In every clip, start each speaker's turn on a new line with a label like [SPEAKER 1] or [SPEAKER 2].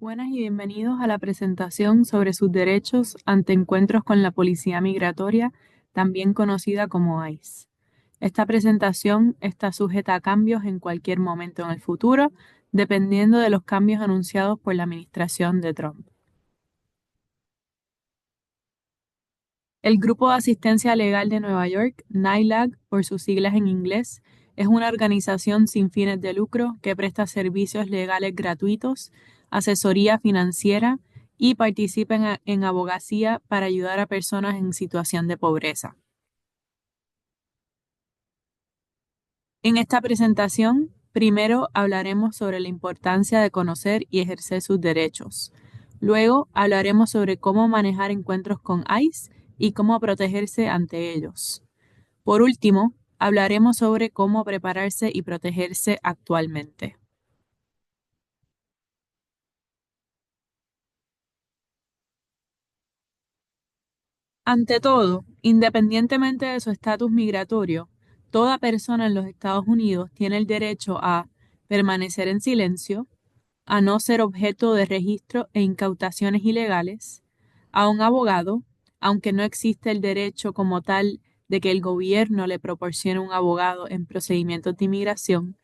[SPEAKER 1] Buenas y bienvenidos a la presentación sobre sus derechos ante encuentros con la Policía Migratoria, también conocida como ICE. Esta presentación está sujeta a cambios en cualquier momento en el futuro, dependiendo de los cambios anunciados por la administración de Trump. El Grupo de Asistencia Legal de Nueva York, NYLAG, por sus siglas en inglés, es una organización sin fines de lucro que presta servicios legales gratuitos, asesoría financiera y participa en abogacía para ayudar a personas en situación de pobreza. En esta presentación, primero hablaremos sobre la importancia de conocer y ejercer sus derechos. Luego hablaremos sobre cómo manejar encuentros con ICE y cómo protegerse ante ellos. Por último, hablaremos sobre cómo prepararse y protegerse actualmente. Ante todo, independientemente de su estatus migratorio, toda persona en los Estados Unidos tiene el derecho a permanecer en silencio, a no ser objeto de registro e incautaciones ilegales, a un abogado, aunque no existe el derecho como tal de que el gobierno le proporcione un abogado en procedimientos de inmigración,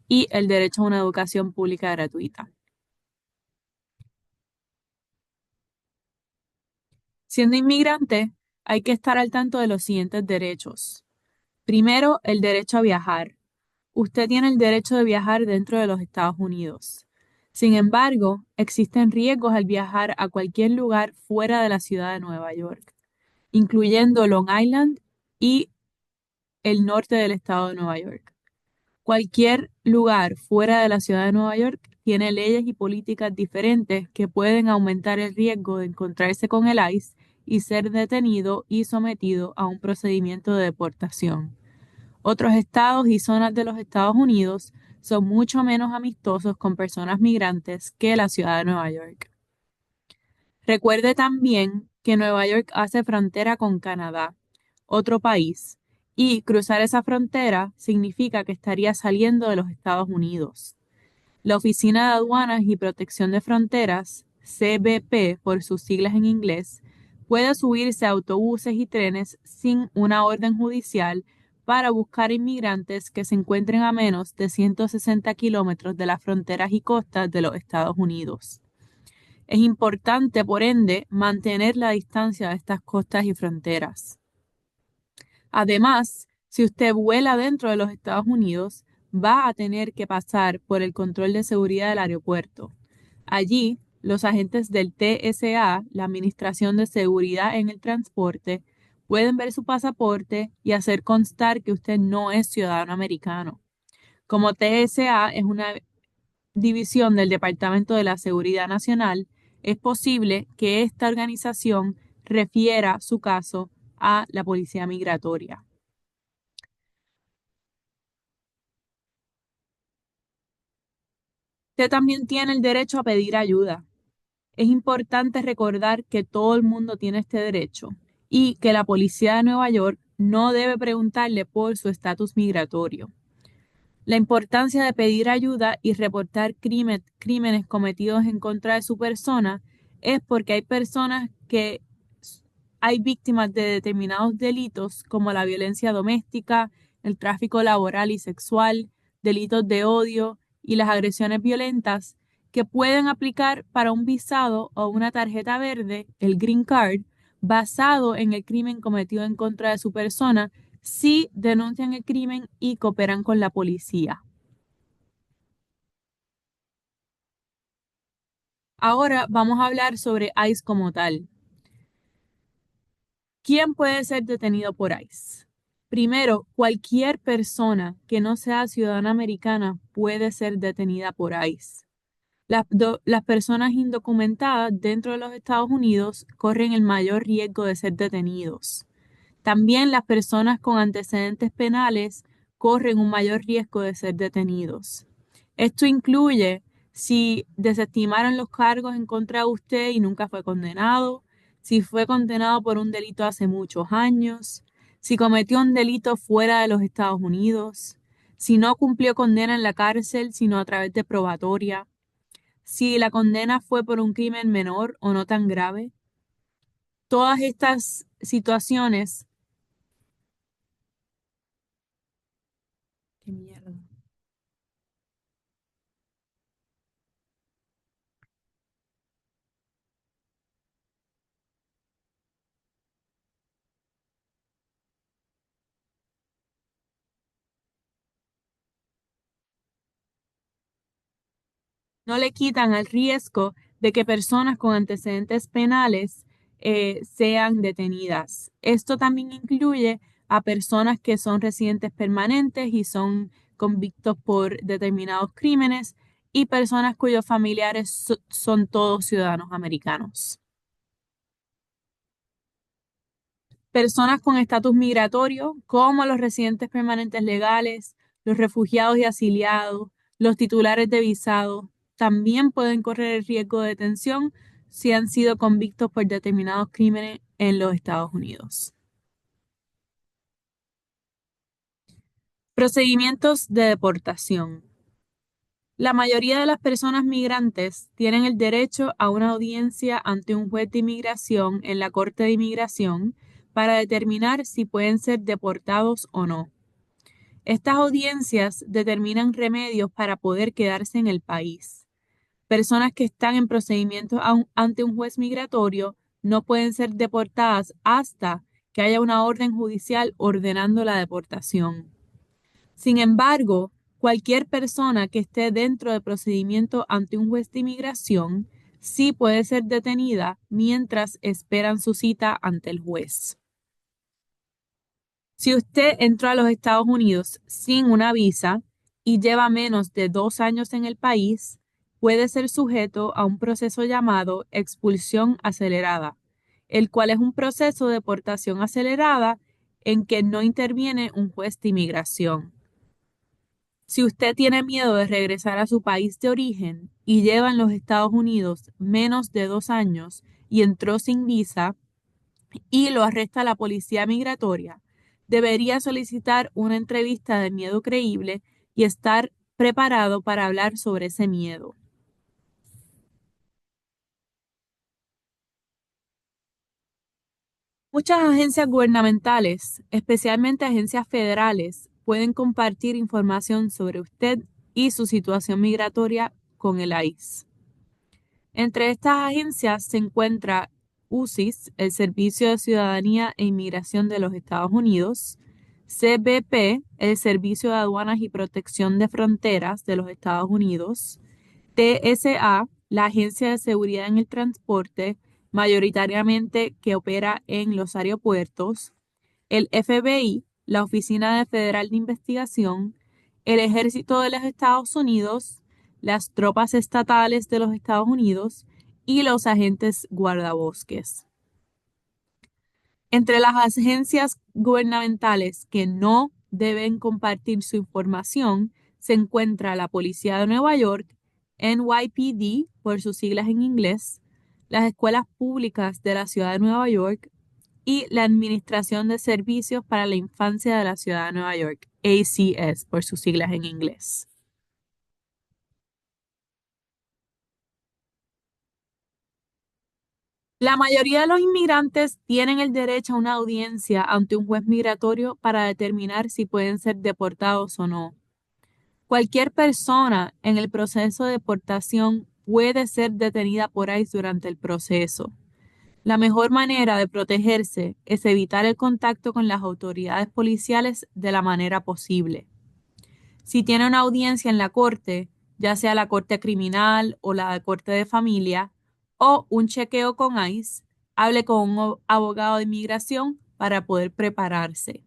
[SPEAKER 1] y el derecho a una educación pública gratuita. Siendo inmigrante, hay que estar al tanto de los siguientes derechos. Primero, el derecho a viajar. Usted tiene el derecho de viajar dentro de los Estados Unidos. Sin embargo, existen riesgos al viajar a cualquier lugar fuera de la ciudad de Nueva York, incluyendo Long Island y el norte del estado de Nueva York. Cualquier lugar fuera de la ciudad de Nueva York tiene leyes y políticas diferentes que pueden aumentar el riesgo de encontrarse con el ICE y ser detenido y sometido a un procedimiento de deportación. Otros estados y zonas de los Estados Unidos son mucho menos amistosos con personas migrantes que la ciudad de Nueva York. Recuerde también que Nueva York hace frontera con Canadá, otro país, y cruzar esa frontera significa que estaría saliendo de los Estados Unidos. La Oficina de Aduanas y Protección de Fronteras, CBP por sus siglas en inglés, puede subirse a autobuses y trenes sin una orden judicial para buscar inmigrantes que se encuentren a menos de 160 kilómetros de las fronteras y costas de los Estados Unidos. Es importante, por ende, mantener la distancia de estas costas y fronteras. Además, si usted vuela dentro de los Estados Unidos, va a tener que pasar por el control de seguridad del aeropuerto. Allí, los agentes del TSA, la Administración de Seguridad en el Transporte, pueden ver su pasaporte y hacer constar que usted no es ciudadano americano. Como TSA es una división del Departamento de la Seguridad Nacional, es posible que esta organización refiera su caso a la Policía Migratoria. Usted también tiene el derecho a pedir ayuda. Es importante recordar que todo el mundo tiene este derecho y que la policía de Nueva York no debe preguntarle por su estatus migratorio. La importancia de pedir ayuda y reportar crímenes cometidos en contra de su persona es porque hay personas que hay víctimas de determinados delitos como la violencia doméstica, el tráfico laboral y sexual, delitos de odio y las agresiones violentas que pueden aplicar para un visado o una tarjeta verde, el Green Card, basado en el crimen cometido en contra de su persona si denuncian el crimen y cooperan con la policía. Ahora vamos a hablar sobre ICE como tal. ¿Quién puede ser detenido por ICE? Primero, cualquier persona que no sea ciudadana americana puede ser detenida por ICE. Las personas indocumentadas dentro de los Estados Unidos corren el mayor riesgo de ser detenidos. También las personas con antecedentes penales corren un mayor riesgo de ser detenidos. Esto incluye si desestimaron los cargos en contra de usted y nunca fue condenado, si fue condenado por un delito hace muchos años, si cometió un delito fuera de los Estados Unidos, si no cumplió condena en la cárcel, sino a través de probatoria, si la condena fue por un crimen menor o no tan grave. Todas estas situaciones, qué mierda, no le quitan al riesgo de que personas con antecedentes penales sean detenidas. Esto también incluye a personas que son residentes permanentes y son convictos por determinados crímenes y personas cuyos familiares son todos ciudadanos americanos. Personas con estatus migratorio, como los residentes permanentes legales, los refugiados y asiliados, los titulares de visado, también pueden correr el riesgo de detención si han sido convictos por determinados crímenes en los Estados Unidos. Procedimientos de deportación. La mayoría de las personas migrantes tienen el derecho a una audiencia ante un juez de inmigración en la Corte de Inmigración para determinar si pueden ser deportados o no. Estas audiencias determinan remedios para poder quedarse en el país. Personas que están en procedimiento ante un juez migratorio no pueden ser deportadas hasta que haya una orden judicial ordenando la deportación. Sin embargo, cualquier persona que esté dentro del procedimiento ante un juez de inmigración sí puede ser detenida mientras esperan su cita ante el juez. Si usted entró a los Estados Unidos sin una visa y lleva menos de 2 años en el país, puede ser sujeto a un proceso llamado expulsión acelerada, el cual es un proceso de deportación acelerada en que no interviene un juez de inmigración. Si usted tiene miedo de regresar a su país de origen y lleva en los Estados Unidos menos de 2 años y entró sin visa, y lo arresta la policía migratoria, debería solicitar una entrevista de miedo creíble y estar preparado para hablar sobre ese miedo. Muchas agencias gubernamentales, especialmente agencias federales, pueden compartir información sobre usted y su situación migratoria con el ICE. Entre estas agencias se encuentra USIS, el Servicio de Ciudadanía e Inmigración de los Estados Unidos, CBP, el Servicio de Aduanas y Protección de Fronteras de los Estados Unidos, TSA, la Agencia de Seguridad en el Transporte, mayoritariamente que opera en los aeropuertos, el FBI, la Oficina Federal de Investigación, el Ejército de los Estados Unidos, las tropas estatales de los Estados Unidos y los agentes guardabosques. Entre las agencias gubernamentales que no deben compartir su información se encuentra la Policía de Nueva York, NYPD por sus siglas en inglés, las escuelas públicas de la ciudad de Nueva York y la Administración de Servicios para la Infancia de la ciudad de Nueva York, ACS por sus siglas en inglés. La mayoría de los inmigrantes tienen el derecho a una audiencia ante un juez migratorio para determinar si pueden ser deportados o no. Cualquier persona en el proceso de deportación puede ser detenida por ICE durante el proceso. La mejor manera de protegerse es evitar el contacto con las autoridades policiales de la manera posible. Si tiene una audiencia en la corte, ya sea la corte criminal o la corte de familia, o un chequeo con ICE, hable con un abogado de inmigración para poder prepararse.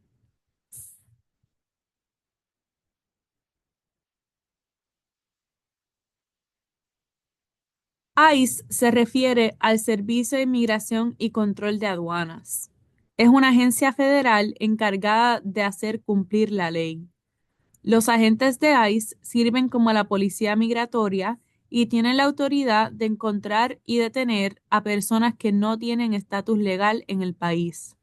[SPEAKER 1] ICE se refiere al Servicio de Inmigración y Control de Aduanas. Es una agencia federal encargada de hacer cumplir la ley. Los agentes de ICE sirven como la policía migratoria y tienen la autoridad de encontrar y detener a personas que no tienen estatus legal en el país.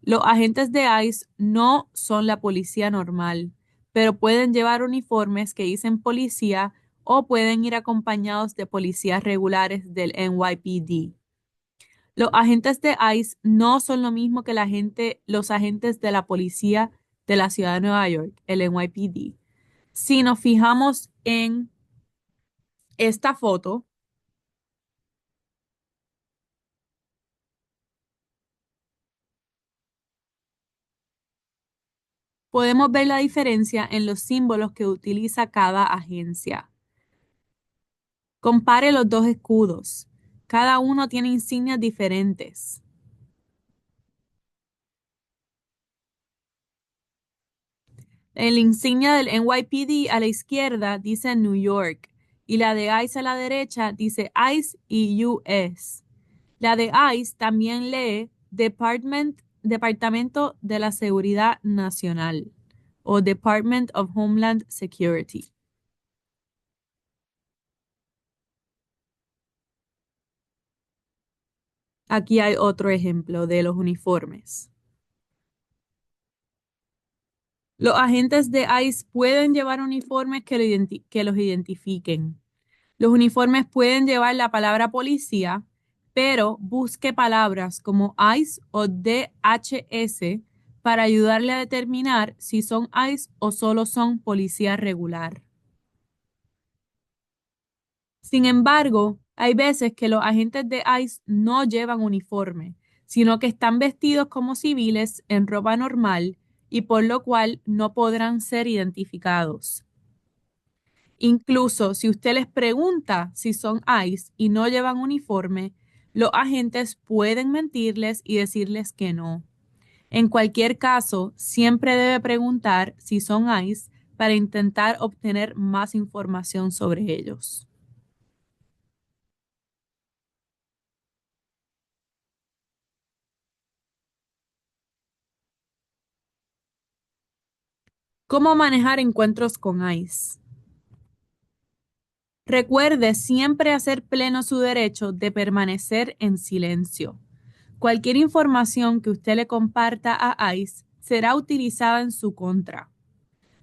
[SPEAKER 1] Los agentes de ICE no son la policía normal, pero pueden llevar uniformes que dicen policía o pueden ir acompañados de policías regulares del NYPD. Los agentes de ICE no son lo mismo que los agentes de la policía de la ciudad de Nueva York, el NYPD. Si nos fijamos en esta foto, podemos ver la diferencia en los símbolos que utiliza cada agencia. Compare los dos escudos. Cada uno tiene insignias diferentes. En la insignia del NYPD a la izquierda dice New York y la de ICE a la derecha dice ICE y US. La de ICE también lee Departamento de la Seguridad Nacional o Department of Homeland Security. Aquí hay otro ejemplo de los uniformes. Los agentes de ICE pueden llevar uniformes que los identifiquen. Los uniformes pueden llevar la palabra policía, pero busque palabras como ICE o DHS para ayudarle a determinar si son ICE o solo son policía regular. Sin embargo, hay veces que los agentes de ICE no llevan uniforme, sino que están vestidos como civiles en ropa normal y por lo cual no podrán ser identificados. Incluso si usted les pregunta si son ICE y no llevan uniforme, los agentes pueden mentirles y decirles que no. En cualquier caso, siempre debe preguntar si son ICE para intentar obtener más información sobre ellos. ¿Cómo manejar encuentros con ICE? Recuerde siempre hacer pleno su derecho de permanecer en silencio. Cualquier información que usted le comparta a ICE será utilizada en su contra.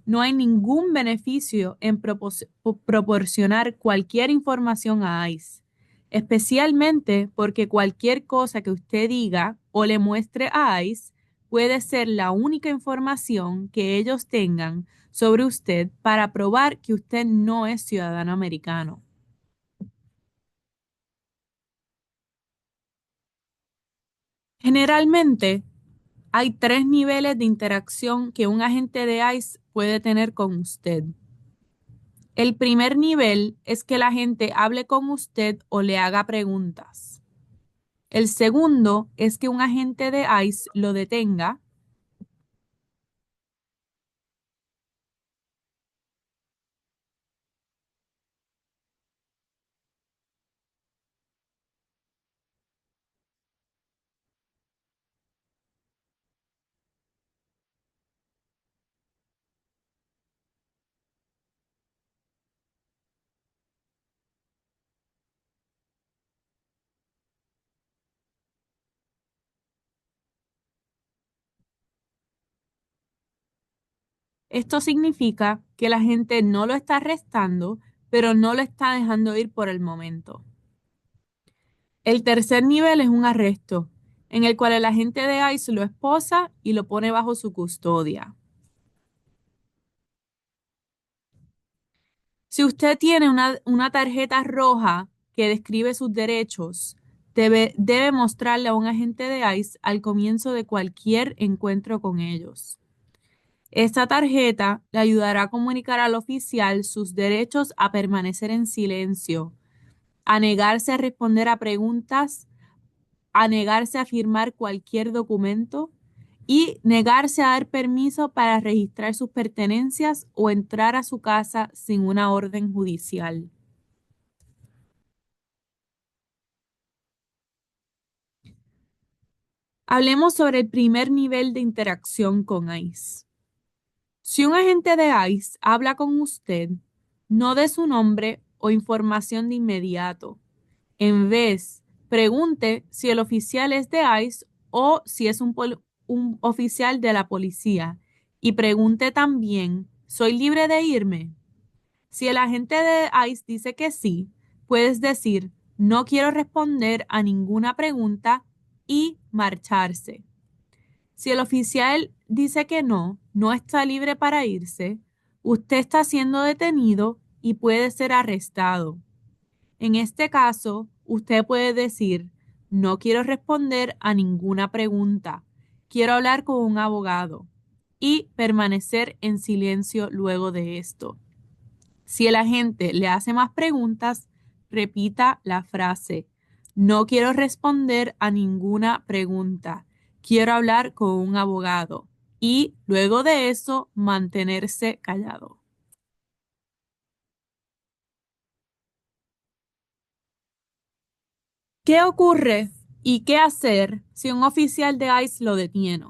[SPEAKER 1] No hay ningún beneficio en proporcionar cualquier información a ICE, especialmente porque cualquier cosa que usted diga o le muestre a ICE puede ser la única información que ellos tengan sobre usted para probar que usted no es ciudadano americano. Generalmente, hay tres niveles de interacción que un agente de ICE puede tener con usted. El primer nivel es que la gente hable con usted o le haga preguntas. El segundo es que un agente de ICE lo detenga. Esto significa que la gente no lo está arrestando, pero no lo está dejando ir por el momento. El tercer nivel es un arresto, en el cual el agente de ICE lo esposa y lo pone bajo su custodia. Si usted tiene una tarjeta roja que describe sus derechos, debe mostrarle a un agente de ICE al comienzo de cualquier encuentro con ellos. Esta tarjeta le ayudará a comunicar al oficial sus derechos a permanecer en silencio, a negarse a responder a preguntas, a negarse a firmar cualquier documento y negarse a dar permiso para registrar sus pertenencias o entrar a su casa sin una orden judicial. Hablemos sobre el primer nivel de interacción con ICE. Si un agente de ICE habla con usted, no dé su nombre o información de inmediato. En vez, pregunte si el oficial es de ICE o si es un oficial de la policía. Y pregunte también, ¿soy libre de irme? Si el agente de ICE dice que sí, puedes decir, no quiero responder a ninguna pregunta y marcharse. Si el oficial dice que no, no está libre para irse, usted está siendo detenido y puede ser arrestado. En este caso, usted puede decir, no quiero responder a ninguna pregunta, quiero hablar con un abogado y permanecer en silencio luego de esto. Si el agente le hace más preguntas, repita la frase, no quiero responder a ninguna pregunta, quiero hablar con un abogado y luego de eso mantenerse callado. ¿Qué ocurre y qué hacer si un oficial de ICE lo detiene?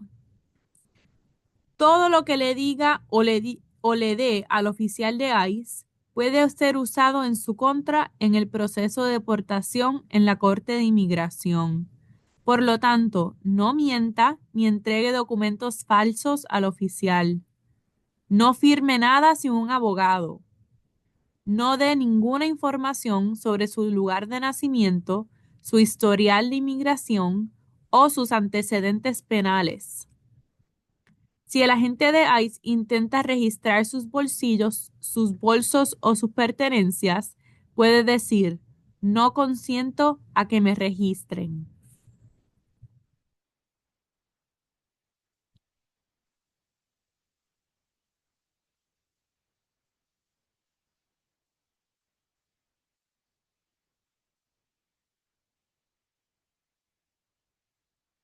[SPEAKER 1] Todo lo que le diga o le dé al oficial de ICE puede ser usado en su contra en el proceso de deportación en la Corte de Inmigración. Por lo tanto, no mienta ni entregue documentos falsos al oficial. No firme nada sin un abogado. No dé ninguna información sobre su lugar de nacimiento, su historial de inmigración o sus antecedentes penales. Si el agente de ICE intenta registrar sus bolsillos, sus bolsos o sus pertenencias, puede decir, no consiento a que me registren.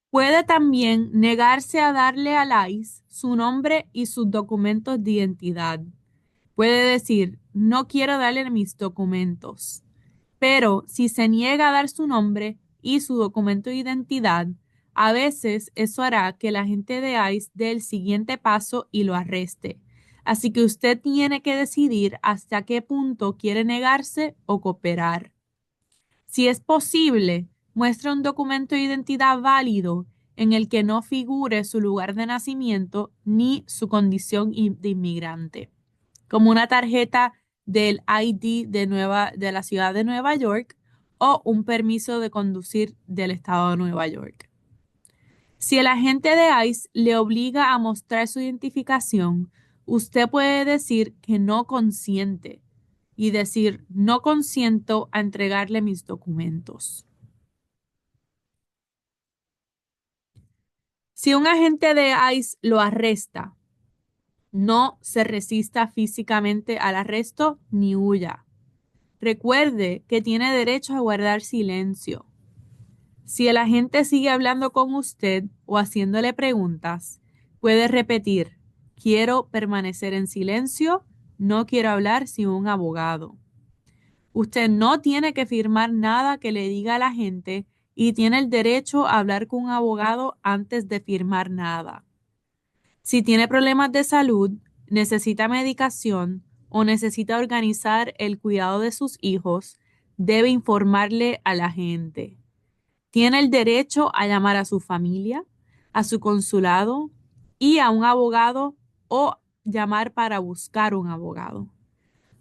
[SPEAKER 1] Puede también negarse a darle al ICE su nombre y sus documentos de identidad. Puede decir, no quiero darle mis documentos. Pero si se niega a dar su nombre y su documento de identidad, a veces eso hará que el agente de ICE dé el siguiente paso y lo arreste. Así que usted tiene que decidir hasta qué punto quiere negarse o cooperar. Si es posible, muestre un documento de identidad válido en el que no figure su lugar de nacimiento ni su condición de inmigrante, como una tarjeta del ID de la ciudad de Nueva York o un permiso de conducir del estado de Nueva York. Si el agente de ICE le obliga a mostrar su identificación, usted puede decir que no consiente y decir no consiento a entregarle mis documentos. Si un agente de ICE lo arresta, no se resista físicamente al arresto ni huya. Recuerde que tiene derecho a guardar silencio. Si el agente sigue hablando con usted o haciéndole preguntas, puede repetir, quiero permanecer en silencio, no quiero hablar sin un abogado. Usted no tiene que firmar nada que le diga al agente y tiene el derecho a hablar con un abogado antes de firmar nada. Si tiene problemas de salud, necesita medicación o necesita organizar el cuidado de sus hijos, debe informarle a la gente. Tiene el derecho a llamar a su familia, a su consulado y a un abogado o llamar para buscar un abogado.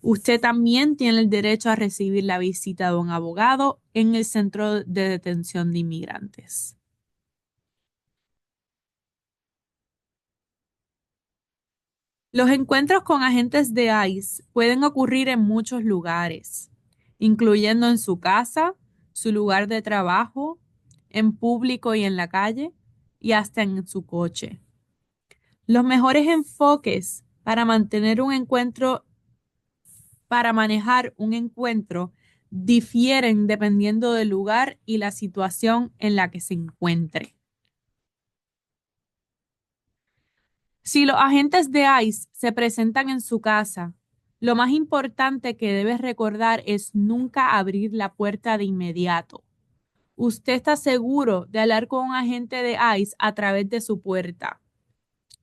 [SPEAKER 1] Usted también tiene el derecho a recibir la visita de un abogado en el centro de detención de inmigrantes. Los encuentros con agentes de ICE pueden ocurrir en muchos lugares, incluyendo en su casa, su lugar de trabajo, en público y en la calle, y hasta en su coche. Los mejores enfoques para manejar un encuentro difieren dependiendo del lugar y la situación en la que se encuentre. Si los agentes de ICE se presentan en su casa, lo más importante que debes recordar es nunca abrir la puerta de inmediato. Usted está seguro de hablar con un agente de ICE a través de su puerta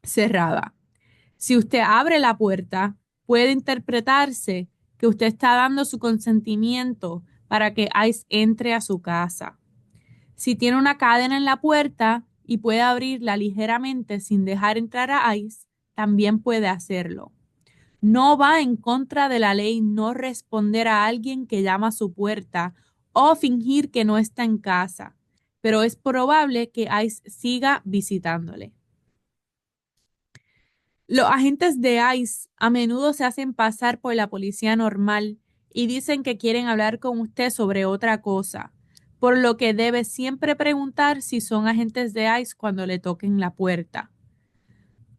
[SPEAKER 1] cerrada. Si usted abre la puerta, puede interpretarse que usted está dando su consentimiento para que ICE entre a su casa. Si tiene una cadena en la puerta y puede abrirla ligeramente sin dejar entrar a ICE, también puede hacerlo. No va en contra de la ley no responder a alguien que llama a su puerta o fingir que no está en casa, pero es probable que ICE siga visitándole. Los agentes de ICE a menudo se hacen pasar por la policía normal y dicen que quieren hablar con usted sobre otra cosa, por lo que debe siempre preguntar si son agentes de ICE cuando le toquen la puerta.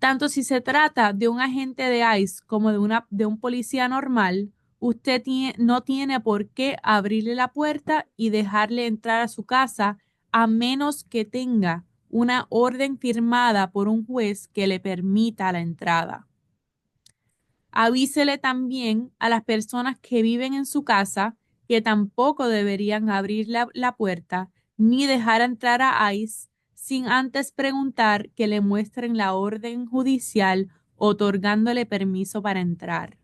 [SPEAKER 1] Tanto si se trata de un agente de ICE como de un policía normal, usted no tiene por qué abrirle la puerta y dejarle entrar a su casa a menos que tenga una orden firmada por un juez que le permita la entrada. Avísele también a las personas que viven en su casa que tampoco deberían abrir la puerta ni dejar entrar a ICE sin antes preguntar que le muestren la orden judicial otorgándole permiso para entrar.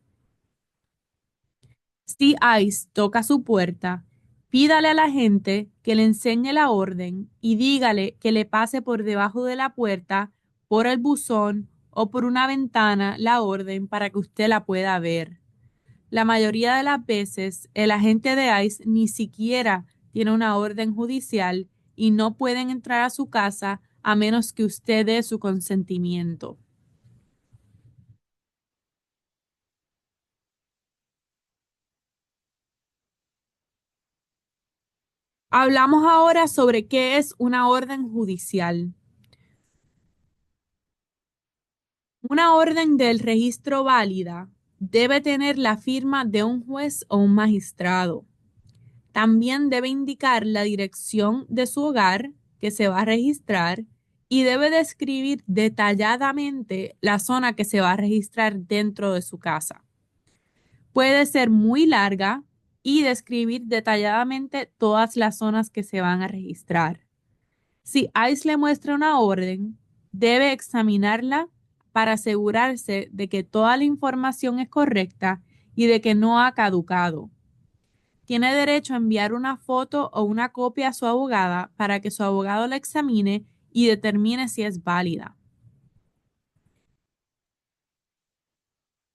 [SPEAKER 1] Si ICE toca su puerta, pídale a la gente que le enseñe la orden y dígale que le pase por debajo de la puerta, por el buzón o por una ventana la orden para que usted la pueda ver. La mayoría de las veces, el agente de ICE ni siquiera tiene una orden judicial y no pueden entrar a su casa a menos que usted dé su consentimiento. Hablamos ahora sobre qué es una orden judicial. Una orden del registro válida debe tener la firma de un juez o un magistrado. También debe indicar la dirección de su hogar que se va a registrar y debe describir detalladamente la zona que se va a registrar dentro de su casa. Puede ser muy larga y describir detalladamente todas las zonas que se van a registrar. Si ICE le muestra una orden, debe examinarla para asegurarse de que toda la información es correcta y de que no ha caducado. Tiene derecho a enviar una foto o una copia a su abogada para que su abogado la examine y determine si es válida.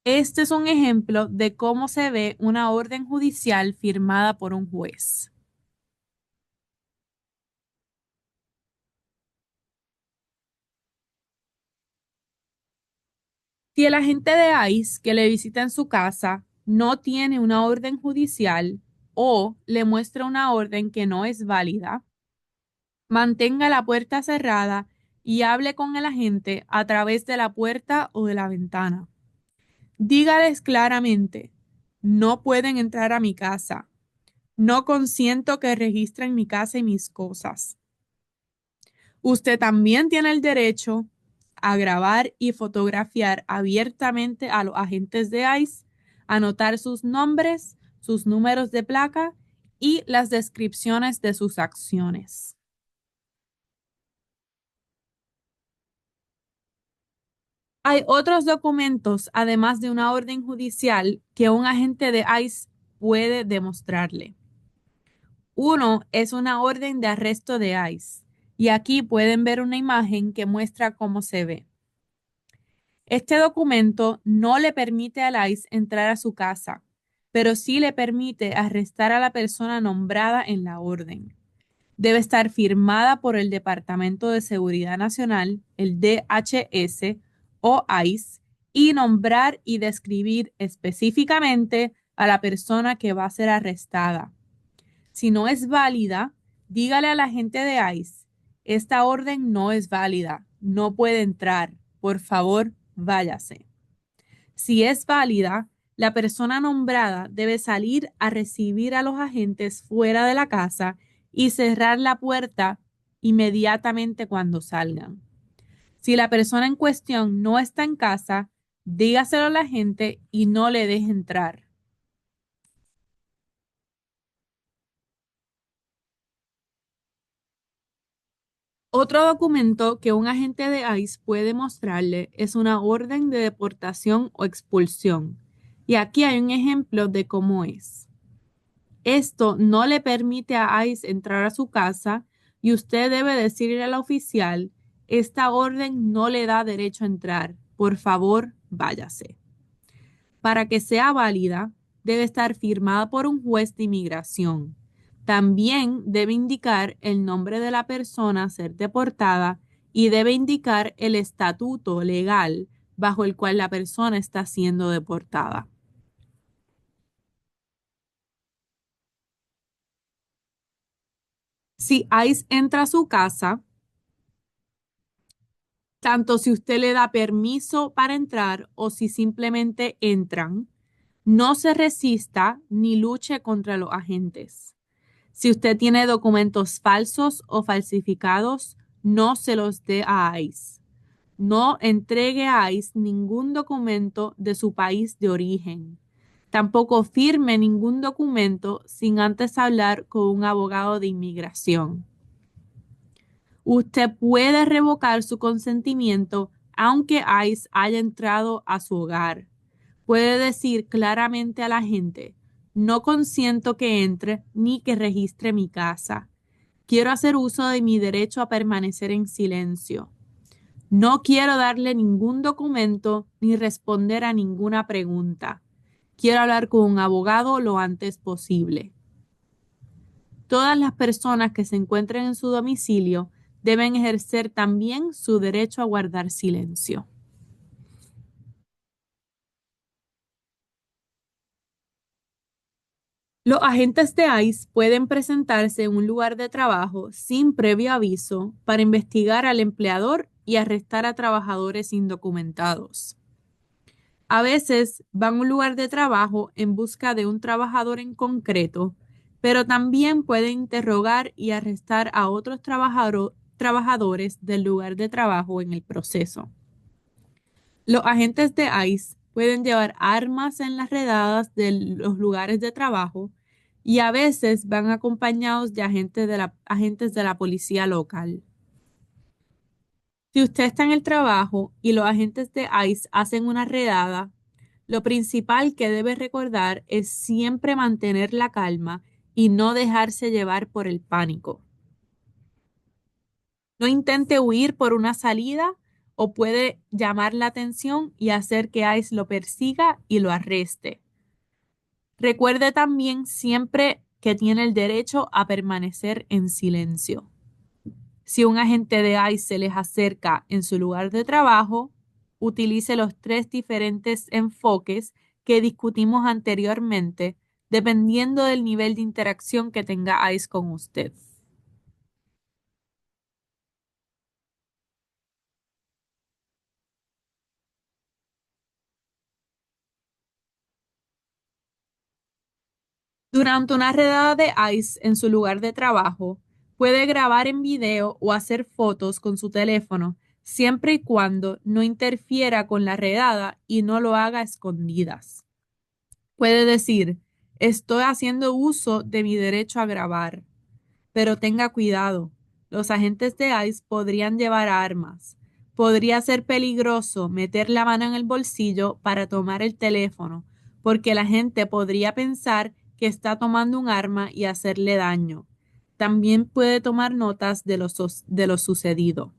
[SPEAKER 1] Este es un ejemplo de cómo se ve una orden judicial firmada por un juez. Si el agente de ICE que le visita en su casa no tiene una orden judicial o le muestra una orden que no es válida, mantenga la puerta cerrada y hable con el agente a través de la puerta o de la ventana. Dígales claramente, no pueden entrar a mi casa. No consiento que registren mi casa y mis cosas. Usted también tiene el derecho a grabar y fotografiar abiertamente a los agentes de ICE, anotar sus nombres, sus números de placa y las descripciones de sus acciones. Hay otros documentos, además de una orden judicial, que un agente de ICE puede demostrarle. Uno es una orden de arresto de ICE y aquí pueden ver una imagen que muestra cómo se ve. Este documento no le permite a ICE entrar a su casa, pero sí le permite arrestar a la persona nombrada en la orden. Debe estar firmada por el Departamento de Seguridad Nacional, el DHS o ICE, y nombrar y describir específicamente a la persona que va a ser arrestada. Si no es válida, dígale al agente de ICE, esta orden no es válida, no puede entrar, por favor, váyase. Si es válida, la persona nombrada debe salir a recibir a los agentes fuera de la casa y cerrar la puerta inmediatamente cuando salgan. Si la persona en cuestión no está en casa, dígaselo a la gente y no le deje entrar. Otro documento que un agente de ICE puede mostrarle es una orden de deportación o expulsión. Y aquí hay un ejemplo de cómo es. Esto no le permite a ICE entrar a su casa y usted debe decirle al oficial, esta orden no le da derecho a entrar. Por favor, váyase. Para que sea válida, debe estar firmada por un juez de inmigración. También debe indicar el nombre de la persona a ser deportada y debe indicar el estatuto legal bajo el cual la persona está siendo deportada. Si ICE entra a su casa, tanto si usted le da permiso para entrar o si simplemente entran, no se resista ni luche contra los agentes. Si usted tiene documentos falsos o falsificados, no se los dé a ICE. No entregue a ICE ningún documento de su país de origen. Tampoco firme ningún documento sin antes hablar con un abogado de inmigración. Usted puede revocar su consentimiento aunque ICE haya entrado a su hogar. Puede decir claramente a la gente, no consiento que entre ni que registre mi casa. Quiero hacer uso de mi derecho a permanecer en silencio. No quiero darle ningún documento ni responder a ninguna pregunta. Quiero hablar con un abogado lo antes posible. Todas las personas que se encuentren en su domicilio deben ejercer también su derecho a guardar silencio. Los agentes de ICE pueden presentarse en un lugar de trabajo sin previo aviso para investigar al empleador y arrestar a trabajadores indocumentados. A veces van a un lugar de trabajo en busca de un trabajador en concreto, pero también pueden interrogar y arrestar a otros trabajadores del lugar de trabajo en el proceso. Los agentes de ICE pueden llevar armas en las redadas de los lugares de trabajo y a veces van acompañados de agentes de la policía local. Si usted está en el trabajo y los agentes de ICE hacen una redada, lo principal que debe recordar es siempre mantener la calma y no dejarse llevar por el pánico. No intente huir por una salida o puede llamar la atención y hacer que ICE lo persiga y lo arreste. Recuerde también siempre que tiene el derecho a permanecer en silencio. Si un agente de ICE se les acerca en su lugar de trabajo, utilice los tres diferentes enfoques que discutimos anteriormente, dependiendo del nivel de interacción que tenga ICE con usted. Durante una redada de ICE en su lugar de trabajo, puede grabar en video o hacer fotos con su teléfono, siempre y cuando no interfiera con la redada y no lo haga a escondidas. Puede decir, estoy haciendo uso de mi derecho a grabar, pero tenga cuidado. Los agentes de ICE podrían llevar armas. Podría ser peligroso meter la mano en el bolsillo para tomar el teléfono, porque la gente podría pensar que está tomando un arma y hacerle daño. También puede tomar notas de lo sucedido.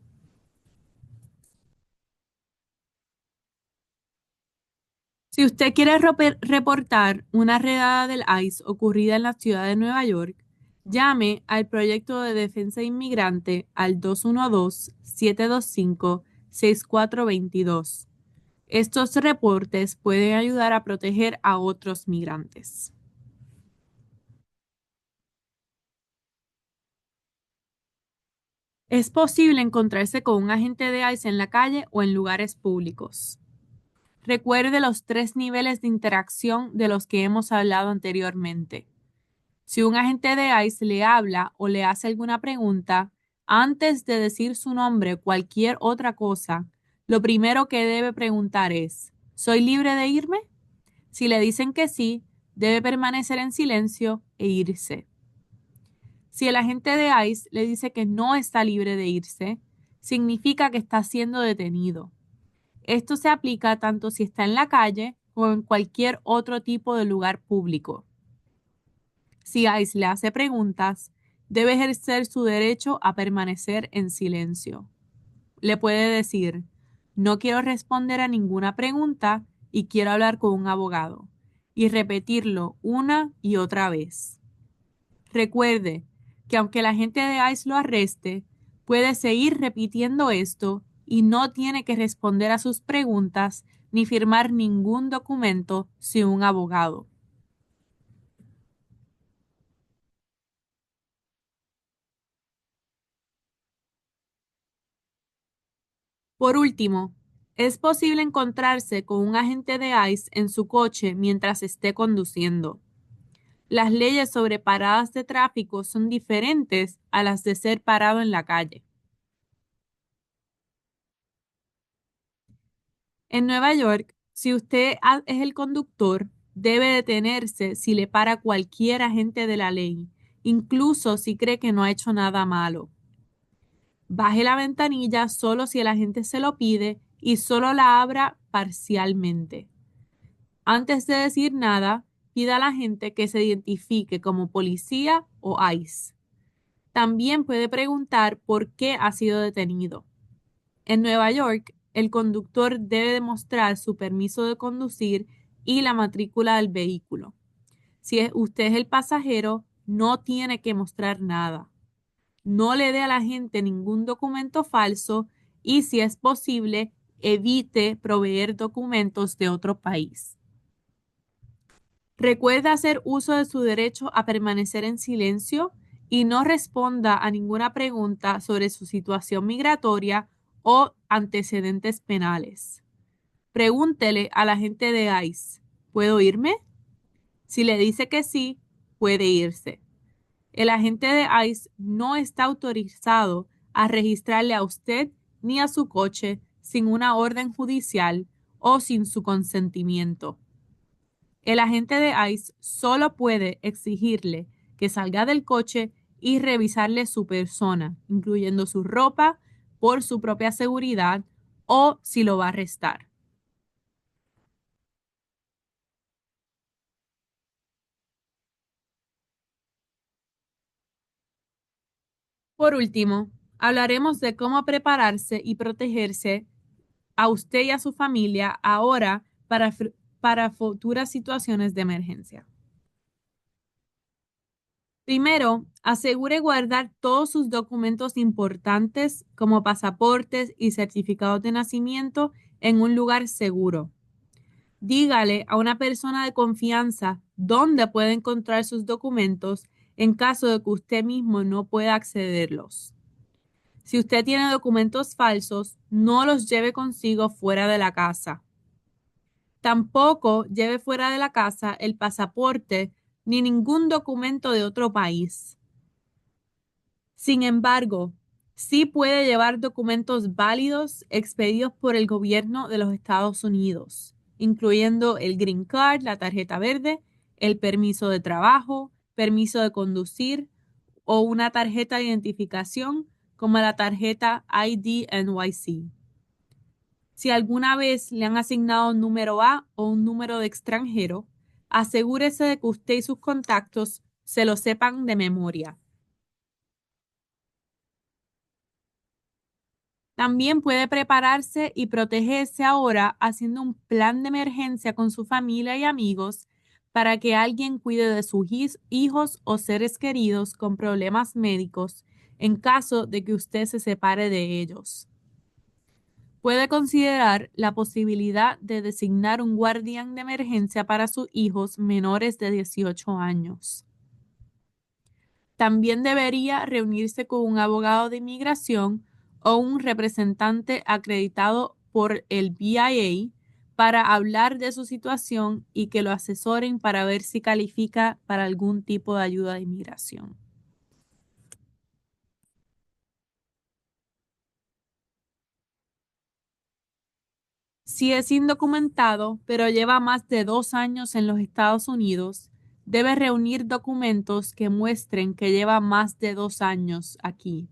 [SPEAKER 1] Si usted quiere reportar una redada del ICE ocurrida en la ciudad de Nueva York, llame al Proyecto de Defensa Inmigrante al 212-725-6422. Estos reportes pueden ayudar a proteger a otros migrantes. Es posible encontrarse con un agente de ICE en la calle o en lugares públicos. Recuerde los tres niveles de interacción de los que hemos hablado anteriormente. Si un agente de ICE le habla o le hace alguna pregunta, antes de decir su nombre o cualquier otra cosa, lo primero que debe preguntar es, ¿soy libre de irme? Si le dicen que sí, debe permanecer en silencio e irse. Si el agente de ICE le dice que no está libre de irse, significa que está siendo detenido. Esto se aplica tanto si está en la calle o en cualquier otro tipo de lugar público. Si ICE le hace preguntas, debe ejercer su derecho a permanecer en silencio. Le puede decir, no quiero responder a ninguna pregunta y quiero hablar con un abogado, y repetirlo una y otra vez. Recuerde que aunque la gente de ICE lo arreste, puede seguir repitiendo esto y no tiene que responder a sus preguntas ni firmar ningún documento sin un abogado. Por último, es posible encontrarse con un agente de ICE en su coche mientras esté conduciendo. Las leyes sobre paradas de tráfico son diferentes a las de ser parado en la calle. En Nueva York, si usted es el conductor, debe detenerse si le para cualquier agente de la ley, incluso si cree que no ha hecho nada malo. Baje la ventanilla solo si el agente se lo pide y solo la abra parcialmente. Antes de decir nada, pida a la gente que se identifique como policía o ICE. También puede preguntar por qué ha sido detenido. En Nueva York, el conductor debe demostrar su permiso de conducir y la matrícula del vehículo. Si usted es el pasajero, no tiene que mostrar nada. No le dé a la gente ningún documento falso y, si es posible, evite proveer documentos de otro país. Recuerde hacer uso de su derecho a permanecer en silencio y no responda a ninguna pregunta sobre su situación migratoria o antecedentes penales. Pregúntele al agente de ICE, ¿puedo irme? Si le dice que sí, puede irse. El agente de ICE no está autorizado a registrarle a usted ni a su coche sin una orden judicial o sin su consentimiento. El agente de ICE solo puede exigirle que salga del coche y revisarle su persona, incluyendo su ropa, por su propia seguridad o si lo va a arrestar. Por último, hablaremos de cómo prepararse y protegerse a usted y a su familia ahora para futuras situaciones de emergencia. Primero, asegure guardar todos sus documentos importantes como pasaportes y certificados de nacimiento en un lugar seguro. Dígale a una persona de confianza dónde puede encontrar sus documentos en caso de que usted mismo no pueda accederlos. Si usted tiene documentos falsos, no los lleve consigo fuera de la casa. Tampoco lleve fuera de la casa el pasaporte ni ningún documento de otro país. Sin embargo, sí puede llevar documentos válidos expedidos por el gobierno de los Estados Unidos, incluyendo el Green Card, la tarjeta verde, el permiso de trabajo, permiso de conducir o una tarjeta de identificación como la tarjeta ID NYC. Si alguna vez le han asignado un número A o un número de extranjero, asegúrese de que usted y sus contactos se lo sepan de memoria. También puede prepararse y protegerse ahora haciendo un plan de emergencia con su familia y amigos para que alguien cuide de sus hijos o seres queridos con problemas médicos en caso de que usted se separe de ellos. Puede considerar la posibilidad de designar un guardián de emergencia para sus hijos menores de 18 años. También debería reunirse con un abogado de inmigración o un representante acreditado por el BIA para hablar de su situación y que lo asesoren para ver si califica para algún tipo de ayuda de inmigración. Si es indocumentado, pero lleva más de 2 años en los Estados Unidos, debe reunir documentos que muestren que lleva más de 2 años aquí.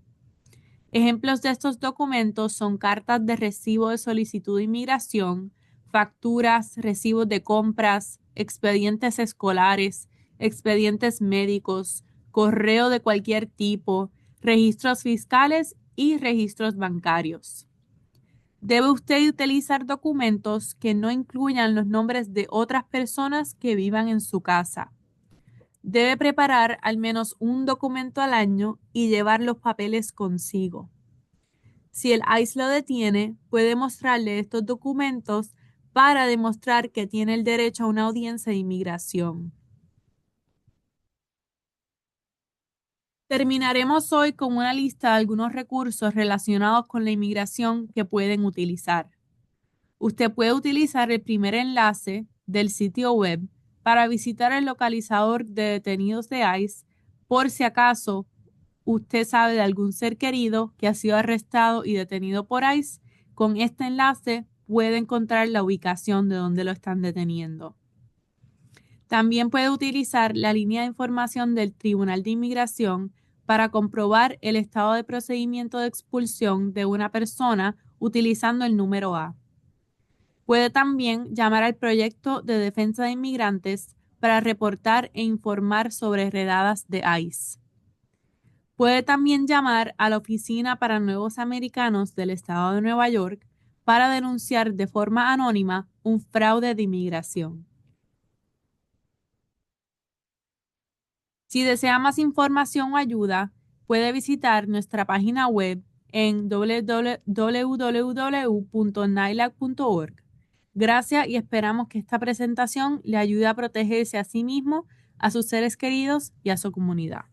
[SPEAKER 1] Ejemplos de estos documentos son cartas de recibo de solicitud de inmigración, facturas, recibos de compras, expedientes escolares, expedientes médicos, correo de cualquier tipo, registros fiscales y registros bancarios. Debe usted utilizar documentos que no incluyan los nombres de otras personas que vivan en su casa. Debe preparar al menos un documento al año y llevar los papeles consigo. Si el ICE lo detiene, puede mostrarle estos documentos para demostrar que tiene el derecho a una audiencia de inmigración. Terminaremos hoy con una lista de algunos recursos relacionados con la inmigración que pueden utilizar. Usted puede utilizar el primer enlace del sitio web para visitar el localizador de detenidos de ICE por si acaso usted sabe de algún ser querido que ha sido arrestado y detenido por ICE. Con este enlace puede encontrar la ubicación de donde lo están deteniendo. También puede utilizar la línea de información del Tribunal de Inmigración para comprobar el estado de procedimiento de expulsión de una persona utilizando el número A. Puede también llamar al Proyecto de Defensa de Inmigrantes para reportar e informar sobre redadas de ICE. Puede también llamar a la Oficina para Nuevos Americanos del Estado de Nueva York para denunciar de forma anónima un fraude de inmigración. Si desea más información o ayuda, puede visitar nuestra página web en www.nylac.org. Gracias y esperamos que esta presentación le ayude a protegerse a sí mismo, a sus seres queridos y a su comunidad.